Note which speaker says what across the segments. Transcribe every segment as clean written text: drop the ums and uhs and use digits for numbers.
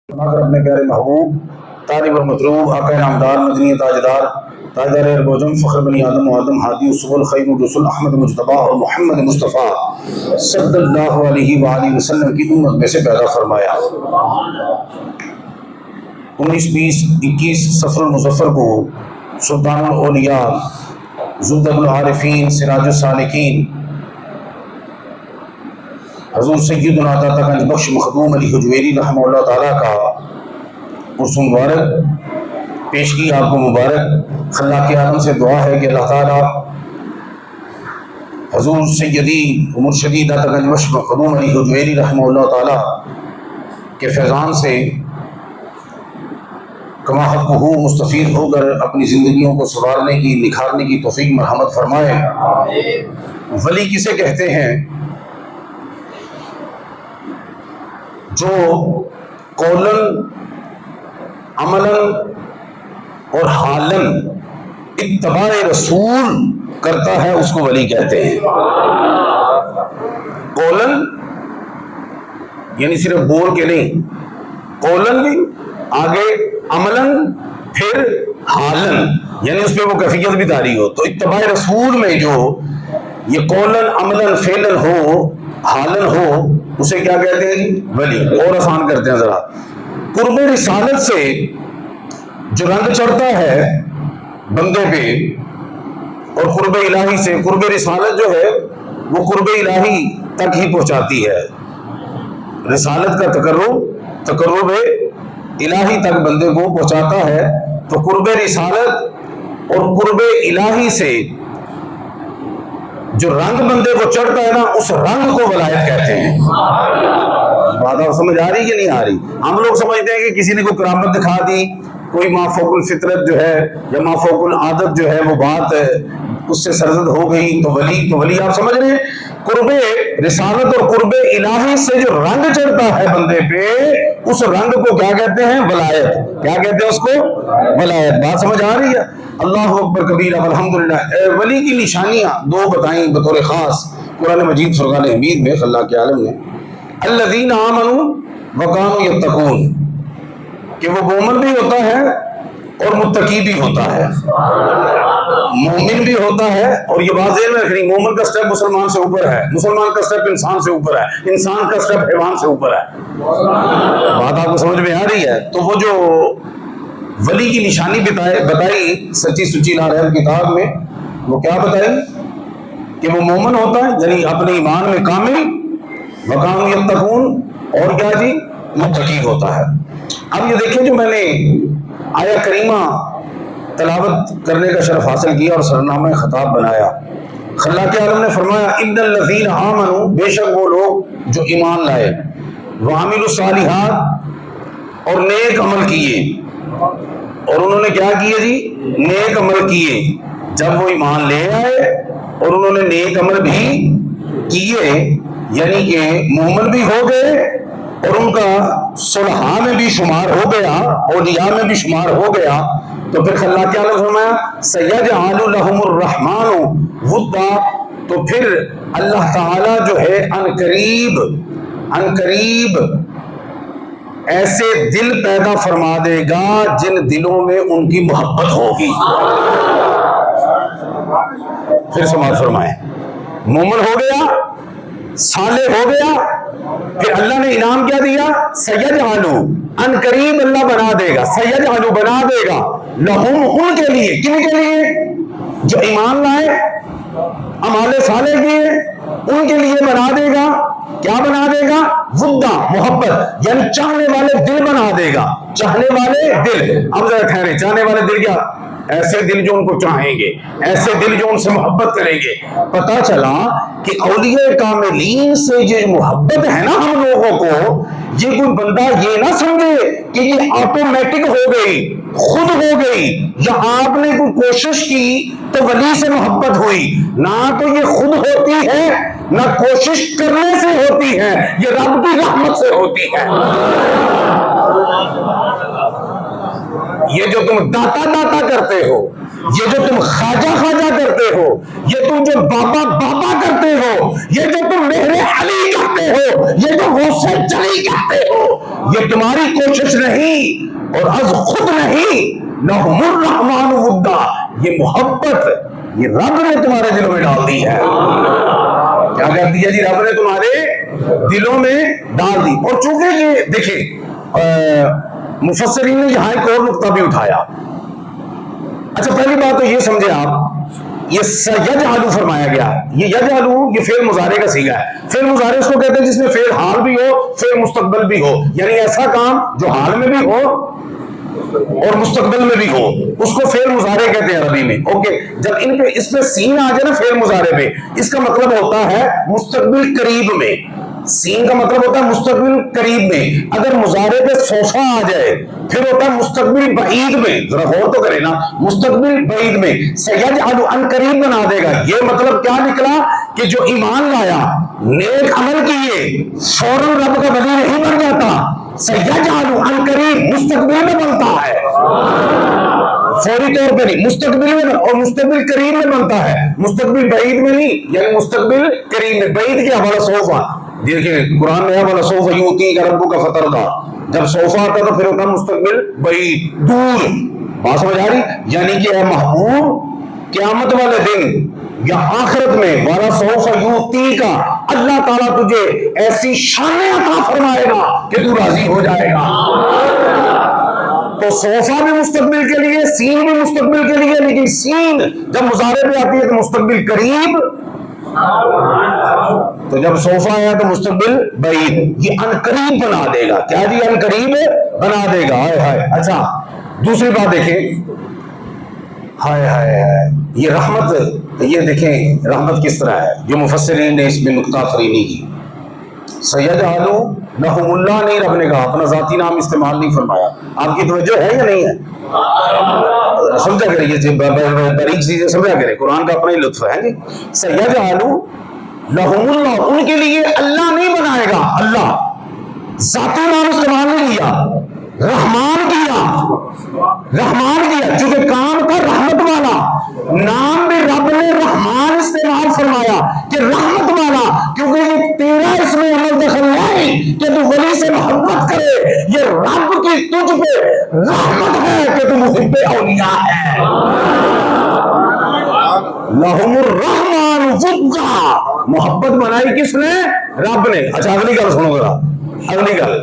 Speaker 1: مگر اپنے پیارے محبوب طالب اور مطلوب آقا نامدار مدنی تاجدار تاجدار اربوزم فخر بنی آدم و آدم ہادی السبل خیر الرسل احمد مجتبی اور محمد مصطفیٰ صلی اللہ علیہ وآلہ وسلم کی امت میں سے پیدا فرمایا۔ 19 20 21 صفر المظفر کو سلطان الاولیاء زبدۃ العارفین سراج السالکین حضور سیدنا داتا گنج بخش مخدوم علی حجویری رحمہ اللہ تعالیٰ کا عرس مبارک پیش کی آپ کو مبارک۔ خلاق عالم سے دعا ہے کہ اللہ تعالیٰ حضور سیدی مرشدی داتا گنج بخش مخدوم علی حجویری رحمہ اللہ تعالیٰ کے فیضان سے کما حقہ مستفید ہو کر اپنی زندگیوں کو سنوارنے کی نکھارنے کی توفیق مرحمت فرمائے۔ ولی کسے کہتے ہیں؟ جو قولن عملاً اور حالاً اتباع رسول کرتا ہے اس کو ولی کہتے ہیں۔ قولن یعنی صرف بول کے نہیں، قولن بھی آگے، عملاً پھر حالاً یعنی اس پہ وہ کیفیت بھی طاری ہو۔ تو اتباع رسول میں جو یہ قولن عملاً فعلاً ہو حالاً ہو اسے کیا کہتے ہیں؟ ولی۔ اور آسان کرتے ہیں ذرا، قرب رسالت سے جو رنگ چڑھتا ہے بندے پہ، اور قرب الہی سے، قرب رسالت جو ہے وہ قرب الہی تک ہی پہنچاتی ہے۔ رسالت کا تقرب الہی تک بندے کو پہنچاتا ہے، تو قرب رسالت اور قرب الہی سے جو رنگ بندے کو چڑھتا ہے نا اس رنگ کو ولایت کہتے ہیں۔ بات آپ سمجھ آ رہی کہ نہیں آ رہی؟ ہم لوگ سمجھتے ہیں کہ کسی نے کوئی کرامت دکھا دی، کوئی مافوق الفطرت جو ہے یا مافوق العادت جو ہے وہ بات اس سے سرزد ہو گئی تو ولی آپ سمجھ رہے ہیں؟ قرب رسالت اور قرب الہی سے جو رنگ چڑھتا ہے بندے پہ اس رنگ کو کیا کہتے ہیں؟ ولایت۔ کیا کہتے ہیں اس کو؟ ولایت۔ بات سمجھ آ رہی ہے؟ اللہ اکبر کبیرہ والحمدللہ۔ ولی کی نشانیاں دو بتائیں بطور خاص قرآن مجید فرقان حمید میں خلاق عالم نے۔ الذین آمنوا وکانوا یتقون، کہ وہ مومن بھی ہوتا ہے اور متقی بھی ہوتا ہے، مومن بھی ہوتا ہے، اور یہ بات ذہن میں رکھنی، مومن کا سٹیپ مسلمان سے اوپر ہے، مسلمان کا سٹیپ انسان سے اوپر ہے، انسان کا سٹیپ حیوان سے اوپر ہے۔ بات آپ کو سمجھ میں آ رہی ہے؟ تو وہ جو ولی کی نشانی بتائی سچی سچی ناریل کتاب میں، وہ کیا بتائی؟ کہ وہ مومن ہوتا ہے یعنی اپنے ایمان میں کامل، وکانوا یتقون، اور کیا جی؟ متقی ہوتا ہے۔ اب یہ دیکھیں جو میں نے آیہ کریمہ تلاوت کرنے کا شرف حاصل کیا اور سرنامہ خطاب بنایا، خلاق عالم نے فرمایا ان الذین آمنوا، بے شک وہ لوگ جو ایمان لائے، وعملوا الصالحات، اور نیک عمل کیے، اور انہوں نے کیا کیے جی؟ نیک عمل کیے۔ جب وہ ایمان لے آئے اور انہوں نے نیک عمل بھی کیے، یعنی کہ مومن بھی ہو گئے اور ان کا صلحاء میں بھی شمار ہو گیا، اولیاء میں بھی شمار ہو گیا، تو پھر خلاق عالم فرمایا سیجعل لهم الرحمن ودا، تو پھر اللہ تعالی جو ہے ان قریب ایسے دل پیدا فرما دے گا جن دلوں میں ان کی محبت ہوگی۔ پھر سماعت فرمائیں، مومن ہو گیا، صالح ہو گیا، پھر اللہ نے انعام کیا دیا؟ سیجعل، ان قریب اللہ بنا دے گا، سیجعل بنا دے گا، لہم ان کے لیے، کن کے لیے؟ جو ایمان لائے، اعمال صالح کیے، ان کے لیے بنا دے گا۔ کیا بنا دے گا؟ ودا، محبت، یعنی چاہنے والے دل بنا دے گا، چاہنے والے دل۔ اب ذرا ٹھہرے، چاہنے والے دل کیا؟ ایسے دل جو ان کو چاہیں گے، ایسے دل جو ان سے محبت کریں گے۔ پتہ چلا کہ اولیاء کاملین سے یہ محبت ہے نا ہم لوگوں کو، یہ کوئی بندہ یہ نہ سمجھے کہ یہ آٹومیٹک ہو گئی، خود ہو گئی، یا آپ نے کوئی کوشش کی تو ولی سے محبت ہوئی، نہ تو یہ خود ہوتی ہے نہ کوشش کرنے سے ہوتی ہے، یہ رب کی رحمت سے ہوتی ہے۔ یہ جو تم داتا داتا کرتے ہو، یہ جو تم خواجہ خواجہ کرتے ہو، یہ تم جو بابا بابا کرتے ہو، یہ جو تم مہر علی کرتے ہو، یہ جو غوث جلی کرتے ہو، یہ تمہاری کوشش نہیں اور از خود نہیں، لہم الرحمن ودا، یہ محبت یہ رب نے تمہارے دلوں میں ڈال دی ہے۔ کیا کر دیا جی؟ رب نے تمہارے دلوں میں ڈال دی۔ اور چونکہ یہ دیکھیں مفسرین نے یہاں ایک اور نقطہ بھی اٹھایا۔ اچھا پہلی بات تو یہ سمجھے آپ، یہ سیجعل فرمایا گیا، یہ یجعل یہ فعل مضارع کا صیغہ ہے۔ فعل مضارع اس کو کہتے ہیں جس میں فعل حال بھی ہو، فعل مستقبل بھی ہو، یعنی ایسا کام جو حال میں بھی ہو اور مستقبل میں بھی ہو، اس کو فعل مضارع کہتے ہیں عربی میں۔ اوکے، جب ان پہ اس پہ سین آ جائے نا فعل مضارع پہ، اس کا مطلب ہوتا ہے مستقبل قریب میں۔ سین کا مطلب ہوتا ہے مستقبل قریب میں۔ اگر مضارع پہ صوفہ آ جائے پھر ہوتا ہے مستقبل بعید میں۔ ذرا غور تو کرے نا، مستقبل بعید میں سیجعل ان قریب بنا دے گا۔ یہ مطلب کیا نکلا کہ جو ایمان لایا، نیک عمل کیے، فوراً رب کا ولی نہیں بن جاتا، سیجعل ان قریب مستقبل میں بنتا ہے، فوری طور پہ نہیں، مستقبل میں، اور مستقبل قریب میں بنتا ہے، مستقبل بعید میں نہیں، یعنی مستقبل قریب میں۔ بعید کیا؟ بڑا صوفہ، دیکھیں قرآن میں ہے بڑا صوفہ یوتی کا رب کا فتردہ، جب صوفہ آتا تو پھر ہوتا مستقبل بعید، دور۔ بات سمجھ آ رہی؟ یعنی کہ اے محبوب قیامت والے دن یا آخرت میں والا سوف یوتی کا اللہ تعالیٰ تجھے ایسی شانیں عطا فرمائے گا کہ تو راضی ہو جائے گا۔ تو صوفہ بھی مستقبل کے لیے، سین بھی مستقبل کے لیے، لیکن سین جب مضارع پہ آتی ہے تو مستقبل قریب، تو جب صوفہ آیا تو مستقبل بعید، یہ ان قریب بنا دے گا۔ کیا جی؟ ان قریب بنا دے گا۔ ہائے ہائے۔ اچھا دوسری بات دیکھیں، ہائے ہائے ہائے، یہ رحمت، یہ دیکھیں رحمت کس طرح ہے، جو مفسرین نے اس میں نکتہ آفرینی کی۔ سیجعل لہم اللہ نہیں، رب نے کہا، اپنا ذاتی نام استعمال نہیں فرمایا۔ آپ کی توجہ ہے یا نہیں ہے؟ سمجھا کرے، یہ باریک چیزیں سمجھا کرے، قرآن کا اپنا ہی لطف ہے جی۔ سیجعل لہم اللہ، ان کے لیے اللہ نہیں بنائے گا، اللہ ذاتی نام استعمال نہیں کیا، رحمان کیا، رحمان کیا، چونکہ کام کا رحمت والا، نام بھی رب نے رحمان استعمال فرمایا کہ رحمت والا، کیونکہ یہ تیرا اس میں عمل دخل نہیں کہ تو ولی سے محبت کرے، یہ رب کی تجھ پہ رحمت ہے کہ تو محب اولیاء ہے۔ لہم الرحمن ودا، محبت بنائی کس نے؟ رب نے۔ اچھا اگلی گل سنو ذرا، اگلی گل،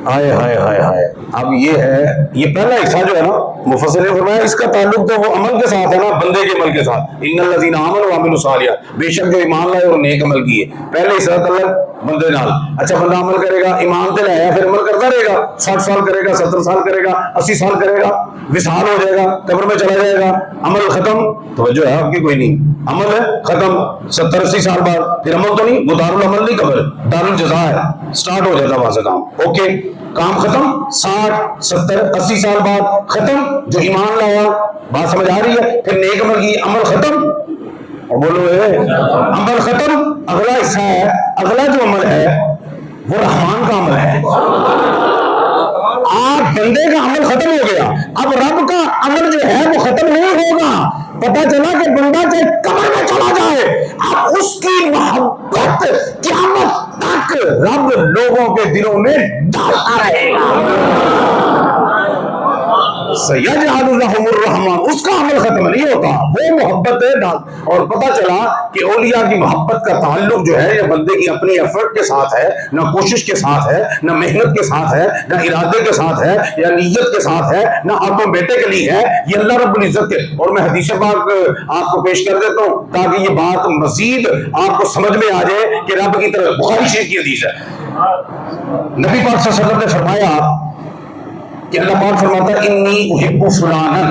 Speaker 1: ہائے ہائے ہائے ہائے۔ اب یہ ہے، یہ پہلا حصہ جو ہے نا مفسر نے فرمایا اس کا تعلق تو وہ عمل کے ساتھ ہے نا، بندے کے عمل کے ساتھ، ان الذین آمنوا وعملوا الصالحات، بے شک جو ایمان لائے اور نیک عمل کیے، پہلے حصہ تعلق بندے نال۔ اچھا بندہ عمل کرے گا، ایمان تے لایا، پھر عمل کرتا رہے گا، 60 سال کرے گا، 70 سال کرے گا، 80 سال کرے گا، وصال ہو جائے گا، قبر میں چلا جائے گا، عمل ختم۔ توجہ ہے آپ کی کوئی نہیں؟ عمل ہے ختم 70-80 سال بعد، پھر عمل تو نہیں، وہ دارالعمل نہیں، قبر دارالجزا ہے، سٹارٹ ہو جاتا وہاں سے کام۔ اوکے، کام ختم 60-70-80 سال بعد ختم۔ جو ایمان لایا، بات سمجھ آ رہی ہے؟ پھر نیک عمل کی، عمل ختم، اور بولو عمل ختم۔ اگلا حصہ ہے، اگلا جو عمل ہے وہ رحمان کا عمل ہے۔ آپ بندے کا عمل ختم ہو گیا، اب رب کا عمل جو ہے وہ ختم نہیں ہوگا۔ پتا چلا کہ بندہ چاہے قبر میں چلا جائے، اب اس کی محبت قیامت تک رب لوگوں کے دلوں میں ڈالتا رہے گا۔ سیجعل لہم الرحمن، اس کا عمل ختم نہیں ہوتا، وہ محبت ہے ڈال۔ اور پتا چلا کہ اولیاء کی محبت کا تعلق جو ہے یہ بندے کی اپنی ایفرٹ کے ساتھ ہے، نہ کوشش کے ساتھ ہے، نہ محنت کے ساتھ ہے، نہ ارادے کے ساتھ ہے، یا نیت کے ساتھ ہے، نہ آپ بیٹے کے لیے ہے، یہ اللہ رب العزت کے۔ اور میں حدیث پاک آپ کو پیش کر دیتا ہوں تاکہ یہ بات مزید آپ کو سمجھ میں آ جائے کہ رب کی طرف، بخاری شریف کی حدیث ہے، نبی پاک صلی اللہ علیہ وسلم نے فرمایا کہ اللہ پاک فرماتا ہے انی احب فلانا،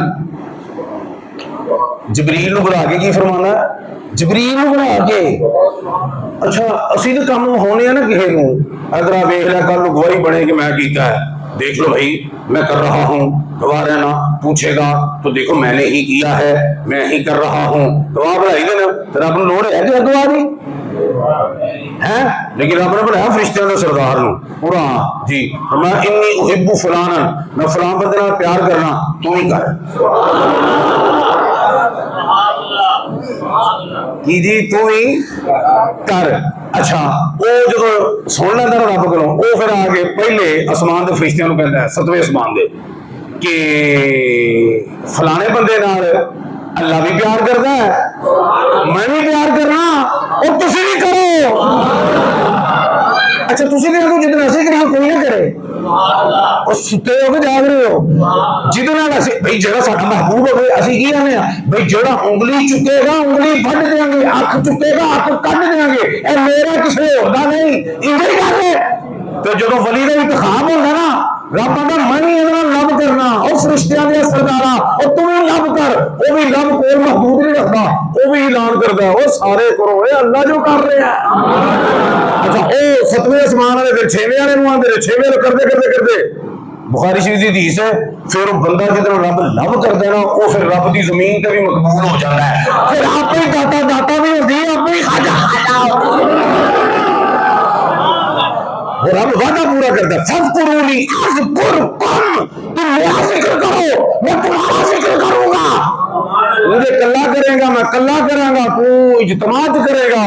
Speaker 1: جبریل نو بلا کے کی فرمانا ہے؟ جبریل نو بلا کے، اچھا اسی دے کام ہونے ہیں نا کہے نو، اگر آپ ویکھ لیا کل گواہی بنے کہ میں کیتا ہے، دیکھ لو بھائی میں کر رہا ہوں، گواہ رہنا، پوچھے گا تو دیکھو میں نے ہی کیا ہے، میں ہی کر رہا ہوں، گواہ بڑھائی دینا، پھر آپ نے لوڑ ہے کہ گواہ دی، ہے لیکن رب نے بنایا فرشتیاں دے سردار نو پورا جی میں انی احب فلانا میں فلاں بندے نال پیار کرنا تو ہی کر کی جی تو ہی کر اچھا وہ جب سن لینا رب کو وہ پھر آ کے پہلے آسمان دے فرشتیاں نو کہندا ہے ستویں آسمان دے کہ فلانے بندے نال اللہ بھی پیار کرتا ہے میں بھی پیار کرنا اور تسی بھی کرو اچھا تسی کرو جتنا اسی کریے کوئی نہ کرے اور ستے ہو کے جاگ رہے ہو جتنا بھائی جڑا ساڈا محبوب ہوے اسی کی آنے بھائی جڑا انگلی چکے گا انگلی پھٹ دیاں گے اکھ چکے گا اکھ کٹ دیاں گے اے میرا کسے ہوتا نہیں انجے ہی کر لے تو جدوں ولی دا انتخاب ہوندا نا رب آندا میں بھی انہاں لب کرنا او فرشتیاں دے سرداراں او تم لب کر او بھی لب کوئی محدود نہیں رکھدا او بھی اعلان کردا او سارے کرو اے اللہ جو کر رہا ہے اچھا او ستویں آسمان والے پھر چھویں والے نوں آندے چھویں کرتے بخاری شریف دی حدیث ہے پھر بندہ جدوں رب لب کردا ہے نا او پھر رب دی زمین تے بھی مقبول ہو جاتا ہے پھر آپ ہی داتا بھی ہوندی ہے آپ ہی خواجہ رب وعدہ پورا کرتا ہے فذکرونی اذکرکم تم میرا ذکر کرو میں تمہارا ذکر کروں گا مجھے کلا کرے گا میں کلا کراں گا تو اجتماع کرے گا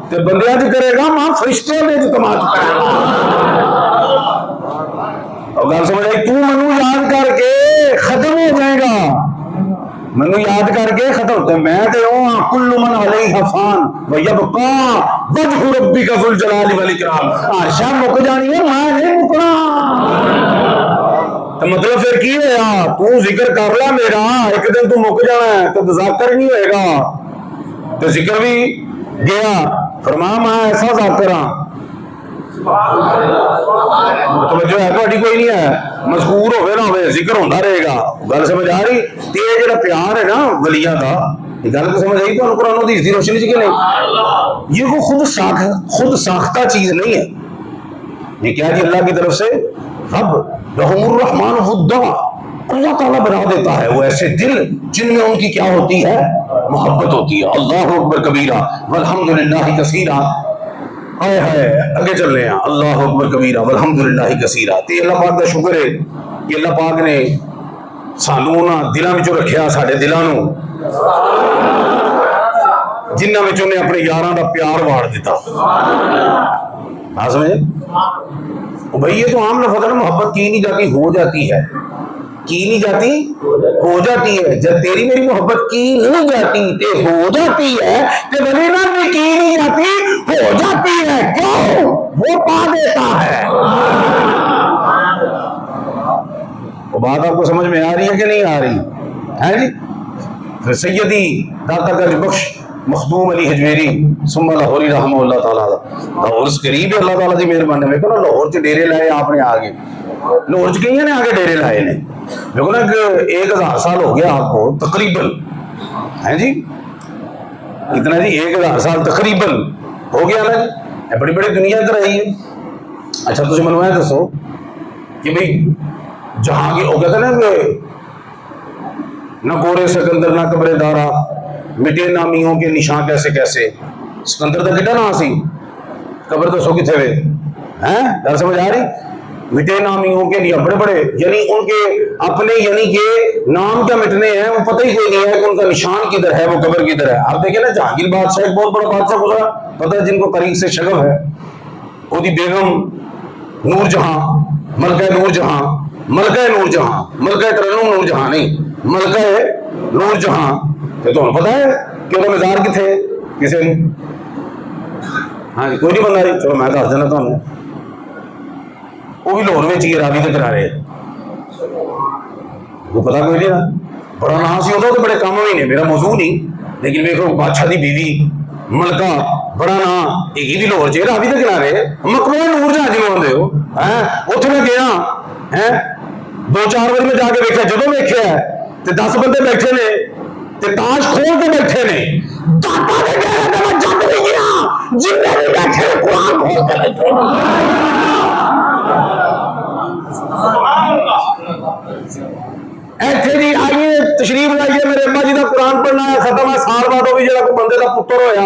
Speaker 1: تے بندیاں چ کرے گا میں فرشتوں دے اجتماع کراں گا اور گل سمجھ آئی تو منو یاد کر کے ختم ہو جائے گا منو یاد کر کے ختم ہوتا ہے میں تے ہوں کل من علیہ فان ویبقا وجہ ربک ذو الجلال والاکرام ہر شے مک جانی ہے میں نہیں مکنا تو مطلب پھر کی ہویا تو ذکر کر لے میرا ایک دن تو مک جانا ہے تو ذاکر نہیں ہوئے گا تو ذکر بھی گیا فرمایا میں ایسا ذاکر ہاں توجہ ہے تہاڈی کوئی نہیں ہے مذکور ہوئے نہ ہوئے ذکر ہوتا رہے گا گل سمجھ آ رہی تے جڑا پیار ہے نا ولیاں دا یہ گل کو سمجھ آئی تو قرآن و حدیث دی روشنی سے کہ نہیں یہ کوئی خود ساختہ چیز نہیں ہے یہ کیا جی اللہ کی طرف سے رب رحم الرحمن ودا اللہ تعالیٰ بنا دیتا ہے وہ ایسے دل جن میں ان کی کیا ہوتی ہے محبت ہوتی ہے اللہ اکبر کبیرہ والحمدللہ کثیرہ ہائے ہائے اگے چل رہے ہیں اللہ اکبر کبیرہ والحمدللہ کثیرہ تے اللہ پاک کا شکر ہے کہ اللہ پاک نے سانوں نہ دلاں وچ رکھیا ساڈے دلاں نوں جنہاں وچ نے اپنے یاراں دا پیار واڑ دیتا سمجھے بھائی یہ تو عام لفظ ہے محبت کی نہیں جاتی ہو جاتی ہے کی نہیں جاتی ہو جاتی ہے جب تیری میری محبت کی نہیں جاتی تے ہو جاتی ہے کہ ولی نہ بھی کی نہیں جاتی ہو جاتی ہے کیوں وہ پا دیتا ہے وہ بات آپ کو سمجھ میں آ رہی ہے کہ نہیں آ رہی ہے جی پھر سیدی داتا گنج بخش مخدوم علی حجویری ثم لاہوری رحمہ اللہ تعالیٰ لاہور سے قریب ہے اللہ تعالیٰ دی مہربانی میں کہنا لاہور سے ڈیرے لائے آپ نے آگے لاہور سے کہیں نے آگے ڈیرے لائے نے دیکھو نا کہ 1000 سال ہو گیا آپ کو تقریباً ہے جی اتنا جی 1000 سال تقریباً ہو گیا نا جی بڑی بڑی دنیا ادھر آئی ہے اچھا تجھے منوائے دسو کہ بھئی جہاں کی ہو گیا تھا نا کہ نہ گورے سکندر نہ قبر دارا مٹے نامیوں کے نشان کیسے کیسے سکندر دا کٹا نا سی قبر دسو کتنے ہوئے ہیں گل سمجھ آ رہی مٹے نامیوں کے لیے بڑے بڑے یعنی ان کے اپنے یعنی کہ نام کیا مٹنے ہیں وہ پتہ ہی کوئی نہیں ہے کہ ان کا نشان کدھر ہے وہ قبر کدھر ہے آپ دیکھیں نا جہانگیر بادشاہ ایک بہت بڑا بادشاہ گزرا پتہ ہے جن کو قریب سے شغف ہے وہ دی بیگم نور جہاں ملکہ نور جہاں ملکہ نور جہاں ملکہ ترنم نور جہاں نہیں ملکہ نور جہاں تو پتہ ہے کہ وہ مزار کتنے کسی نے ہاں جی کوئی نہیں بندہ رہی چلو میں دس دینا تمہیں وہ بھی لاہور میں ہی راوی تے کرا رہے وہ پتا کوئی نہیں نا بڑا نام سی ہوتا تو بڑے کام بھی نہیں میرا موضوع نہیں لیکن دیکھو بادشاہ دی بیوی ملکہ بڑا نام ایک ہی لاہور چ راوی تے کرا رہے مقبول نور جہاں جنوں آندے ہو ہیں اتنے میں گیا ہیں 2-4 بجے میں جا کے ویکھیا جدوں ویکھیا تے 10 بندے بیٹھے نے تے تاش کھول کے بیٹھے نے داتا نے کہا تے میں جگ بھی گیا جن نے بیٹھے قرآن کھول کے بیٹھے ایتھے جی آئیے تشریف لائیے میرے ابا جی کا قرآن پڑھنا ہے ختم ہے سال بعد وہ بھی جڑا کوئی بندے کا پتر ہویا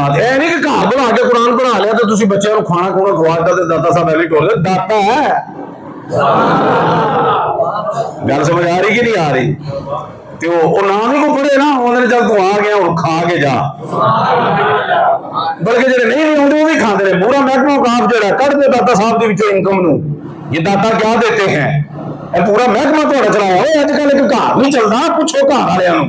Speaker 1: ਇਹ ਨਹੀਂ ਕਿ ਘਰ ਬਣਾ ਕੇ ਕੁਰਾਨ ਪੜ੍ਹਾ ਲਿਆ ਤੇ ਤੁਸੀਂ ਬੱਚਿਆਂ ਨੂੰ ਖਾਣਾ ਖੂਣਾ ਖਵਾਤਾ ਤੇ ਦਾਤਾ ਸਾਹਿਬ ਐਵੇਂ ਟੋਲਦੇ, ਦਾਤਾ ਹੈ। ਗੱਲ ਸਮਝ ਆ ਰਹੀ ਕਿ ਨਹੀਂ ਆ ਰਹੀ? ਤੇ ਉਹ ਨਾਮ ਹੀ ਕੋ ਪੜ੍ਹੇ ਨਾ ਉਹਨੇ ਜਦ ਤੂੰ ਆ ਗਿਆ ਹੁਣ ਖਾ ਕੇ ਜਾ, ਬਲਕਿ ਜਿਹੜੇ ਨਹੀਂ ਆਉਂਦੇ ਉਹ ਵੀ ਖਾਂਦੇ ਨੇ। ਪੂਰਾ ਮਹਿਕਮਾ ਕਾਫ ਜਿਹੜਾ ਕੱਢਦੇ ਦਾਤਾ ਸਾਹਿਬ ਦੇ ਵਿੱਚੋਂ ਇਨਕਮ ਨੂੰ, ਇਹ ਦਾਤਾ ਕਿਆ ਦੇਤੇ ਹੈ, ਇਹ ਪੂਰਾ ਮਹਿਕਮਾ ਤੁਹਾਡਾ ਚਲਾਇਆ ਹੋਇਆ। ਅੱਜ ਕੱਲ ਇੱਕ ਘਰ ਨਹੀਂ ਚੱਲਦਾ, ਪੁੱਛੋ ਘਰ ਵਾਲਿਆਂ ਨੂੰ।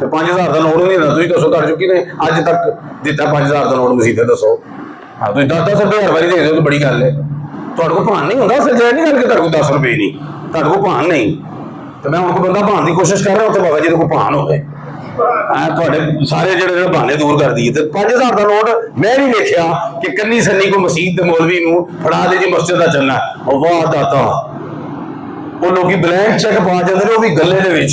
Speaker 1: ਤੇ 5000 ਦਾ ਨੋਟ ਨਹੀਂ ਦਿੰਦਾ। ਤੁਸੀਂ ਦੱਸੋ ਤੁਹਾਡੇ ਚੋਂ ਕਿਹਨੇ ਅੱਜ ਤੱਕ ਦਿੱਤਾ 5000 ਦਾ ਨੋਟ ਮਸੀਤ? ਦੱਸੋ। ਹਾਂ ਤੁਸੀਂ 10-10 ਰੁਪਏ ਹਰ ਵਾਰੀ ਦੇ ਦਿਓ ਤਾਂ ਬੜੀ ਗੱਲ ਹੈ। ਤੁਹਾਡੇ ਕੋਲ ਭਾਨ ਨਹੀਂ ਹੁੰਦਾ, ਸੱਜਾ ਨਹੀਂ ਕਰਕੇ ਤੁਹਾਡੇ ਕੋਲ 10 ਰੁਪਏ ਨਹੀਂ, ਤੁਹਾਡੇ ਕੋਲ ਭਾਨ ਨਹੀਂ। ਤੇ ਮੈਂ ਹੁਣ ਕੋਈ ਬੰਦਾ ਭਾਨ ਦੀ ਕੋਸ਼ਿਸ਼ ਕਰ ਰਿਹਾ ਉੱਥੇ ਬਾਬਾ ਜੀ ਦੇ ਕੋਲ ਭਾਨ ਹੋਵੇ, ਤੁਹਾਡੇ ਸਾਰੇ ਜਿਹੜੇ ਬਹਾਨੇ ਦੂਰ ਕਰ ਦਈਏ। ਤੇ 5000 ਦਾ ਨੋਟ ਮੈਂ ਨਹੀਂ ਵੇਖਿਆ ਕਿ ਕੰਨੀ ਸੰਨੀ ਕੋ ਮਸੀਤ ਦੇ ਮੌਲਵੀ ਨੂੰ ਫੜਾ ਦੇ ਜੀ ਮਸਜਿਦ ਦਾ ਚੱਲਣਾ। ਉਹ ਵਾਹ ਦਾਤਾ, ਉਹ ਲੋਕੀ ਬਲੈਂਕ ਚੈੱਕ ਪਾ ਜਾਂਦੇ ਨੇ, ਉਹ ਵੀ ਗੱਲੇ ਦੇ ਵਿੱਚ।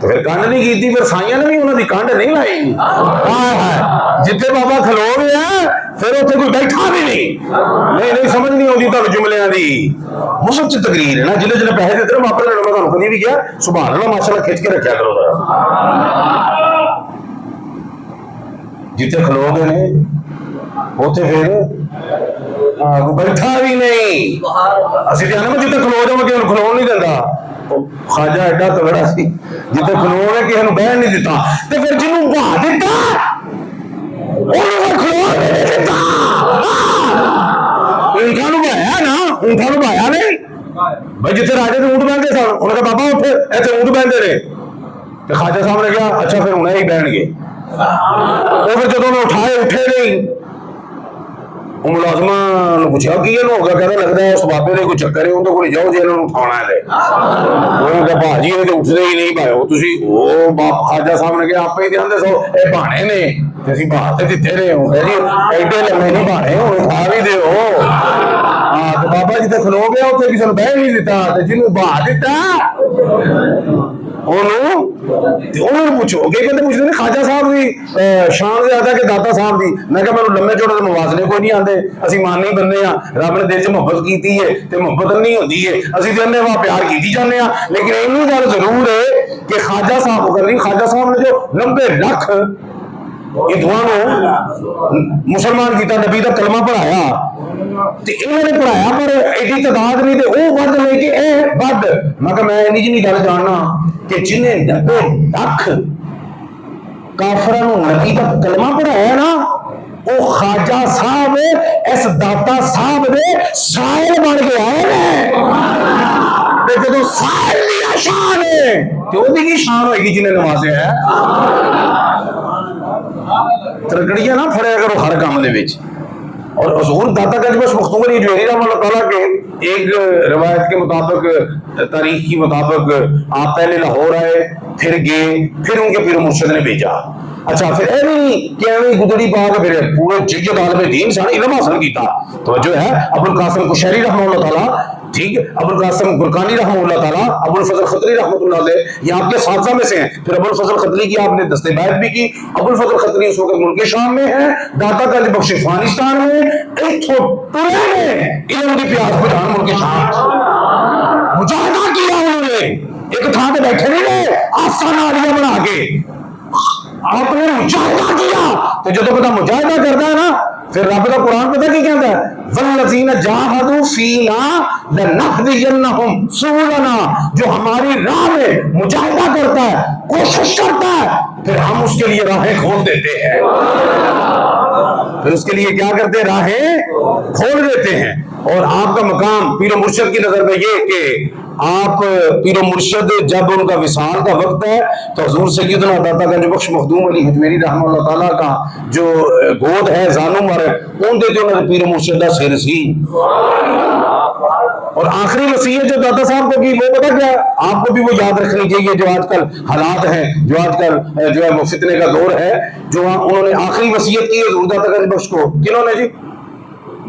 Speaker 1: تو پھر کنڈ نہیں کی، پھر سائیاں نے بھی انہوں کی کنڈ نہیں لائی. جتنے بابا کھلو گیا پھر اتنے کوئی بیٹھا بھی نہیں سمجھ نہیں آتی تمہیں جملیاں دی. مسلم چ تقریر ہے نا، جنہیں جنہیں پیسے دیتے میں اپنے میں تمہیں کبھی بھی کیا سبحان اللہ ماشاء اللہ کھچ کے رکھا کرو ذرا. جتنے کھلو گئے نے اتنے پھر بیٹھا بھی نہیں. اسی تو آنا میں جتنے کھلو جاؤں کسی کو کھلو نہیں دینا. خواجہ ایڈا تگڑا سی جتنے کھلو نے کسی کو بہن نہیں دیتا، تو پھر جنوں بہا دیتا اونٹا نو بہایا نا، اونٹا نو بہایا نہیں بھائی. جتنے راجے اونٹ بہنتے سن انہوں نے کہا بابا اٹھ ایسے اونٹ بہنتے رہے. تو خواجہ صاحب نے کہا اچھا پھر انہیں ہی بہن گے. وہ پھر جب انہوں نے اٹھائے اٹھے نہیں. وہ ملازمہ نے پوچھا کی ہو گیا، کہتا لگتا ہے اس بابے نے کوئی چکر ہے ان کو جاؤ جی انہوں نے اٹھانا ہے. انہوں نے کہا بھاجی یہ تو اٹھتے ہی نہیں پائے ہو تھی. وہ باپ خواجہ صاحب نے کہا آپ ہی دھیان دے سو یہ بہانے نے اسی بہاتے دیتے رہے ہوں جی ایڈے لمے نہیں بہانے اٹھا بھی دے ہو. ہاں تو بابا جی کھلو گیا اتنے کسی نے بہ نہیں دیتا، جنوں بہا دیتا پوچھو کہ پوچھتے ہیں خواجہ صاحب کی شان زیادہ کہ داتا صاحب کی. میں کہا میں لمے چوڑے موازنے کوئی نہیں آتے، اسی ماننے بندے ہاں. رب نے دل چ محبت کی ہے تو محبت نہیں ہوتی ہے، اسی دن وہاں پیار کی جانے ہاں. لیکن یہ گل ضرور ہے کہ خواجہ صاحب کر رہی خواجہ صاحب نے جو 90 لاکھ مسلمان کیتا، نبی کا کلمہ پڑھایا تو انہوں نے پڑھایا پر ایڈی تعداد نہیں تھے وہ ود لے کے اے ود. میں کہ میں نہیں گل جاننا کہ جنہیں 90 لاکھ کافروں نبی کا کلمہ پڑھایا نا وہ خواجہ صاحب اس داتا صاحب نے سائل بن کے آئے ہیں. جب سائل کی شان ہے تو وہ کی شان ہوئے گی جنہیں نوازے ہے. ترکڑیاں نہ پھڑے کرو ہر کام دے وچ. اور حضور داتا گنج بخش مختوم علی جوہری رحمۃ اللہ تعالیٰ کے ایک روایت کے مطابق تاریخ کی مطابق آپ پہلے لاہور آئے پھر گئے پھر ان کے پیر و مرشد نے بھیجا. اچھا پھر اے نہیں کہ ایویں گدڑی پا کے پھر پورے جگ عالم دین سارے علم حاصل کیتا. توجہ ہے ابو القاسم کشیری رحمہ اللہ تعالیٰ، ٹھیک ہے، ابو القاسم برکانی رحمہ اللہ تعالیٰ، ابو الفضل خطری رحمۃ اللہ علیہ یہ آپ کے ساتھہ میں سے ہیں. پھر ابو الفضل خطری کی آپ نے دستے بیعت بھی کی. ابو الفضل خطری اس وقت ملک شام میں ہے، داتا گنج بخش افغانستان میں، ٹرے میں علم کی پیاس بجھان ملک شام مجاہدہ کیا. انہوں نے ایک تھان پہ بیٹھے نہیں رہے آستانہ عالیہ بنا کے، آپ نے مجاہدہ کیا. تو جو پتا مجاہدہ کرتا ہے نا پھر رب کا قرآن پتہ کی کہتا ہے والذین جاہدوا فینا لنہدینہم سبلنا. جو ہماری راہ میں مجاہدہ کرتا ہے کوشش کرتا ہے پھر ہم اس کے لیے راہیں کھول دیتے ہیں. پھر اس کے لیے کیا کرتے ہیں؟ راہیں کھول دیتے ہیں. اور آپ کا مقام پیر و مرشد کی نظر میں یہ کہ آپ پیر و مرشد جب ان کا وصال کا وقت ہے تو حضور سیدنا داتا گنج بخش مخدوم علی حجویری رحمہ اللہ تعالیٰ کا جو گود ہے زانو مر ان دے جو پیر و مرشد کا سر سی. اور آخری وصیت جو داتا صاحب کو کی وہ پتہ کیا آپ کو بھی وہ یاد رکھنی چاہیے. جو آج کل حالات ہیں، جو آج کل جو ہے وہ فتنے کا دور ہے، جو انہوں نے آخری وصیت کی حضور داتا گنج بخش کو کنہوں نے جی؟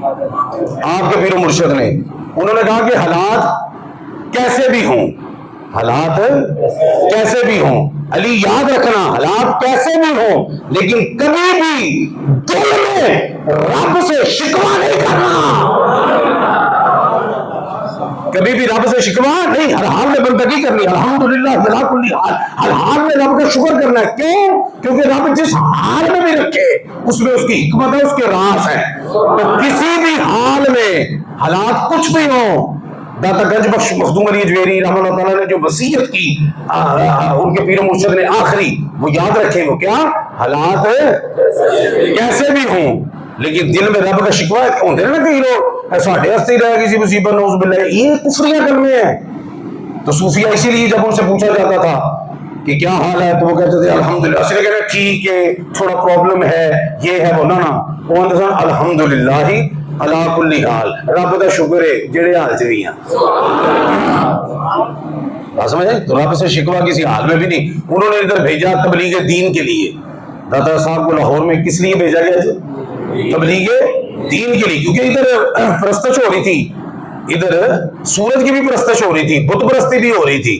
Speaker 1: آپ کے پیر و مرشد نے. انہوں نے کہا کہ حالات کیسے بھی ہوں، حالات کیسے بھی ہوں علی یاد رکھنا حالات کیسے بھی ہوں لیکن کبھی بھی دل میں رب سے شکوہ نہیں کرنا. کبھی بھی رب سے شکوہ نہیں، ہر حال میں بندگی کرنی. الحمدللہ بلا کل حال، ہر حال میں رب کا شکر کرنا ہے. کیوں؟ کیونکہ رب جس حال میں بھی رکھے اس میں اس کی حکمت ہے، اس کے راز ہے. تو کسی بھی حال میں حالات کچھ بھی ہوں داتا گنج بخش مخدوم علی جوہری رحمہ اللہ تعالیٰ نے جو وصیت کی ان کے پیر و مرشد نے آخری وہ یاد رکھیں. وہ کیا؟ حالات کیسے بھی ہوں لیکن دل میں رب کا شکوہ ہوتے ہیں نا کئی لوگ ساڈے ہستے رہ کسی مصیبت نوز باللہ، یہ کفریاں کلمے ہیں. تو صوفیہ اسی لیے جب ان سے پوچھا جاتا تھا کہ کیا حال ہے تو وہ کہتے تھے الحمدللہ. اصل کہنا ٹھیک ہے تھوڑا پرابلم ہے یہ ہے وہ نا وہ الحمدللہ علی کل حال، رب کا شکر ہے جڑے حال چ بھی ہیں. سمجھے؟ تو رب سے شکوہ کسی حال میں بھی نہیں. انہوں نے ادھر بھیجا تبلیغ دین کے لیے. داتا صاحب کو لاہور میں کس لیے بھیجا گیا جی؟ تبلیغ دین کے لیے. کیونکہ ادھر پرستش ہو رہی تھی، ادھر سورج کی بھی پرستش ہو رہی تھی، بت پرستی بھی ہو رہی تھی.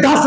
Speaker 1: 10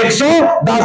Speaker 1: 110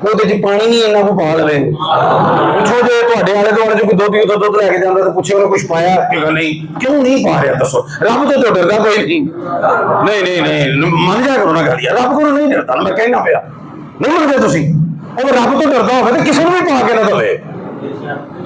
Speaker 1: ਉਹਦੇ ਚ ਪਾਣੀ ਨਹੀਂ ਇੰਨਾ ਕੋ ਪਾ ਲਵੇ। ਪੁੱਛੋ ਜੇ ਤੁਹਾਡੇ ਆਲੇ ਦੁਆਲੇ ਜੋ ਕੋਈ ਦੁੱਧ ਹੀ ਦੁੱਧ ਲੈ ਕੇ ਜਾਂਦਾ ਤਾਂ ਪੁੱਛੇ ਉਹਨੇ ਕੁਝ ਪਾਇਆ ਕਿ ਨਹੀਂ, ਕਿਉਂ ਨਹੀਂ ਪਾ ਰਿਹਾ ਦੱਸੋ? ਰੱਬ ਤੋਂ ਡਰਦਾ ਕੋਈ ਨਹੀਂ। ਨਹੀਂ ਨਹੀਂ ਨਹੀਂ ਮੰਨ ਜਾ ਕਰੋ ਨਾ ਗੱਲ ਯਾਰ, ਰੱਬ ਕੋਲੋਂ ਨਹੀਂ ਡਰਦਾ, ਮੈਂ ਕਹਿਣਾ ਪਿਆ ਨਹੀਂ ਮੰਨਦੇ ਤੁਸੀਂ। ਉਹ ਰੱਬ ਤੋਂ ਡਰਦਾ ਹੋਵੇ ਤੇ ਕਿਸੇ ਨੂੰ ਵੀ ਪਾ ਕੇ ਨਾ ਦਵੇ।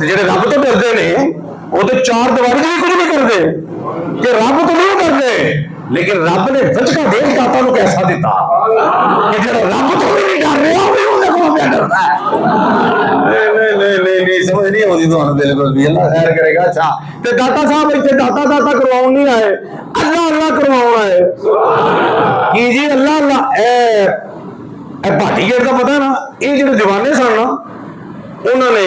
Speaker 1: ਤੇ ਜਿਹੜੇ ਰੱਬ ਤੋਂ ਡਰਦੇ ਨੇ ਉਹ ਤੇ ਚਾਰ ਦੀਵਾਰੀ ਵੀ ਕੁਝ ਨਹੀਂ ਕਰਦੇ ਕਿ ਰੱਬ ਤੋਂ ਨਹੀਂ ਡਰਦੇ, ਲੇਕਿਨ ਰੱਬ ਨੇ ਵਿਚਕਾ ਦੇਖ ਦਾਤਾ ਨੂੰ ਕੈਸਾ ਦਿੱਤਾ ਕਿ ਜਿਹੜਾ ਰੱਬ ਤੋਂ ਵੀ ਨਹੀਂ ਡਰ ਰਿਹਾ ਉਹ ਵੀ ਉਹਦੇ ਕੋਲੋਂ ਪਿਆ ਡਰਦਾ ਹੈ। ਨਹੀਂ ਸਮਝ ਨਹੀਂ ਆਉਂਦੀ ਤੁਹਾਨੂੰ ਬਿਲਕੁਲ ਵੀ। ਅੱਲਾ ਖੈਰ ਕਰੇਗਾ। ਅੱਛਾ ਤੇ ਦਾਤਾ ਸਾਹਿਬ ਇੱਥੇ ਦਾਤਾ ਕਰਵਾਉਣ ਨਹੀਂ ਆਏ, ਅੱਲਾ ਕਰਵਾਉਣ ਆਏ। ਕੀ ਜੀ ਅੱਲਾ ਇਹ ਭਾਟੀ ਗੇਟ ਦਾ ਪਤਾ ਨਾ, ਇਹ ਜਿਹੜੇ ਦੀਵਾਨੇ ਸਨ ਨਾ ਉਹਨਾਂ ਨੇ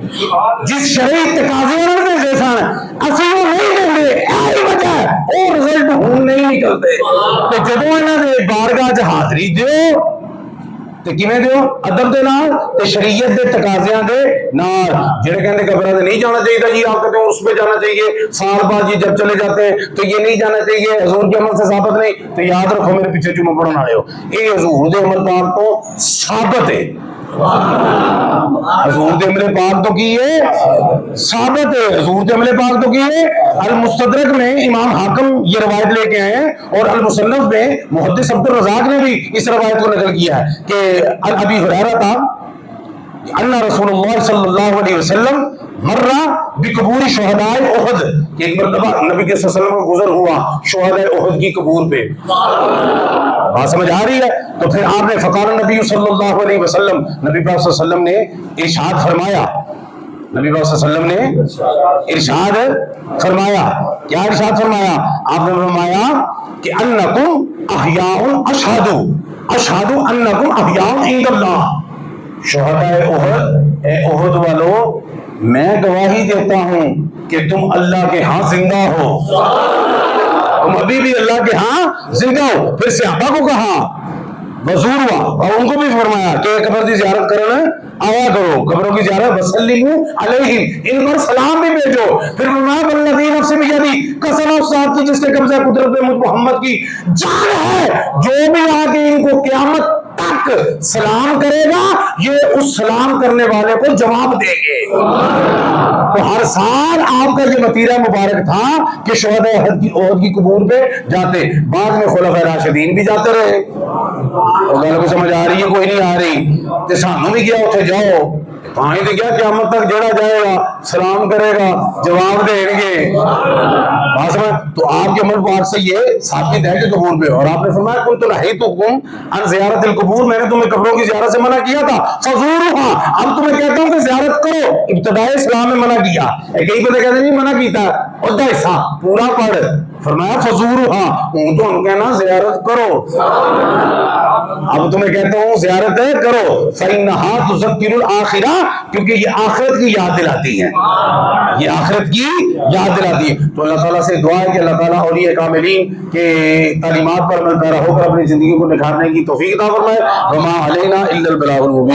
Speaker 1: جس شرعی تقاضے دے جیسا اسی وہ نہیں دیں گے یہی وجہ ہے اور رزلٹ ہوں نہیں نکلتے تو جدوں انہاں دے بارگاہ چ حاضری دیو تے کیویں دیو ادب دے نال تے شریعت دے تقاضیاں دے نال جڑے کہندے قبراں تے نہیں جانا چاہیے جی آپ کہتے ہیں اس پہ جانا چاہیے سال بعد جی جب چلے جاتے ہیں تو یہ نہیں جانا چاہیے حضور کے عمل سے ثابت نہیں تو یاد رکھو میرے پیچھے جمعہ پڑھن والے ہو یہ حضور دے عمل پاک تو ثابت ہے حضور دے عمل پاک تو کی ہے ثابت ہے حضور دے عمل پاک تو کی ہے المستدرک میں امام حاکم یہ روایت لے کے آئے ہیں اور المصنف میں محدث عبد الرزاق نے بھی اس روایت کو نقل کیا ہے کہ ابی ہریرہ تھا ان رسول اللہ صلی اللہ علیہ وسلم مرہ بقبور شہداء احد کہ ایک مرتبہ نبی کے صلی اللہ علیہ وسلم کا گزر ہوا شہداء احد کی قبور پہ بات سمجھ آ رہی ہے تو پھر آپ نے فقال نبی صلی اللہ علیہ وسلم نبی پاک صلی اللہ علیہ وسلم نے ارشاد فرمایا نبی پاک صلی اللہ علیہ وسلم نے ارشاد فرمایا کیا ارشاد فرمایا آپ نے فرمایا کہ انکم احیاء اشہد انکم احیاء عند اللہ شہداء احد اے احد والو میں گواہی دیتا ہوں کہ تم اللہ کے ہاں زندہ ہو تم ابھی بھی اللہ کے ہاں زندہ ہو پھر صحابہ کو کہا وزور ہوا اور ان کو بھی فرمایا کہ قبر کی زیارت کرنا آیا کرو قبروں کی زیارت وسلموا علیہم ان پر سلام بھی بھیجو پھر فرمایا والذی نفس بیدی قسم اس ذات کی جس کے قبضہ قدرت پہ مجھ محمد کی جان ہے جو بھی آ کے ان کو قیامت تک سلام کرے گا یہ اس سلام کرنے والے کو جواب دیں گے تو ہر سال آپ کا یہ وتیرہ مبارک تھا کہ شہداء احد کی قبور پہ جاتے بعد میں خلفائے راشدین بھی جاتے رہے اور گل کو سمجھ آ رہی ہے کوئی نہیں آ رہی تے سانوں بھی کیا اتنے جاؤ پانی تو کیا قیامت تک جڑا جائے گا سلام کرے گا جواب دیں گے تو آپ کے عمل پاک سے یہ ثابت ہے کہ قبور پہ اور آپ نے فرمایا کنت نہیتکم عن زیارت القبور میں نے تمہیں قبروں کی زیارت سے منع کیا تھا فزورها اب تمہیں کہتا ہوں کہ زیارت کرو ابتدائی اسلام میں منع کیا کئی بندے کہتے ہیں نہیں منع کیتا اور حصہ پورا پڑھ فرمایا فزورها ہوں تو ان کہنا زیارت کرو اب تمہیں کہتا ہوں زیارت کرو فإنها تذکر الآخرہ کیونکہ یہ آخرت کی یاد دلاتی ہے یہ آخرت کی یاد دلاتی ہے تو اللہ تعالیٰ سے دعا ہے کہ اللہ تعالیٰ اولیاء کاملین کے تعلیمات پر عمل پیرا ہو کر اپنی زندگی کو نکھارنے کی توفیق عطا فرمائے وما علینا الا البلاغ المبین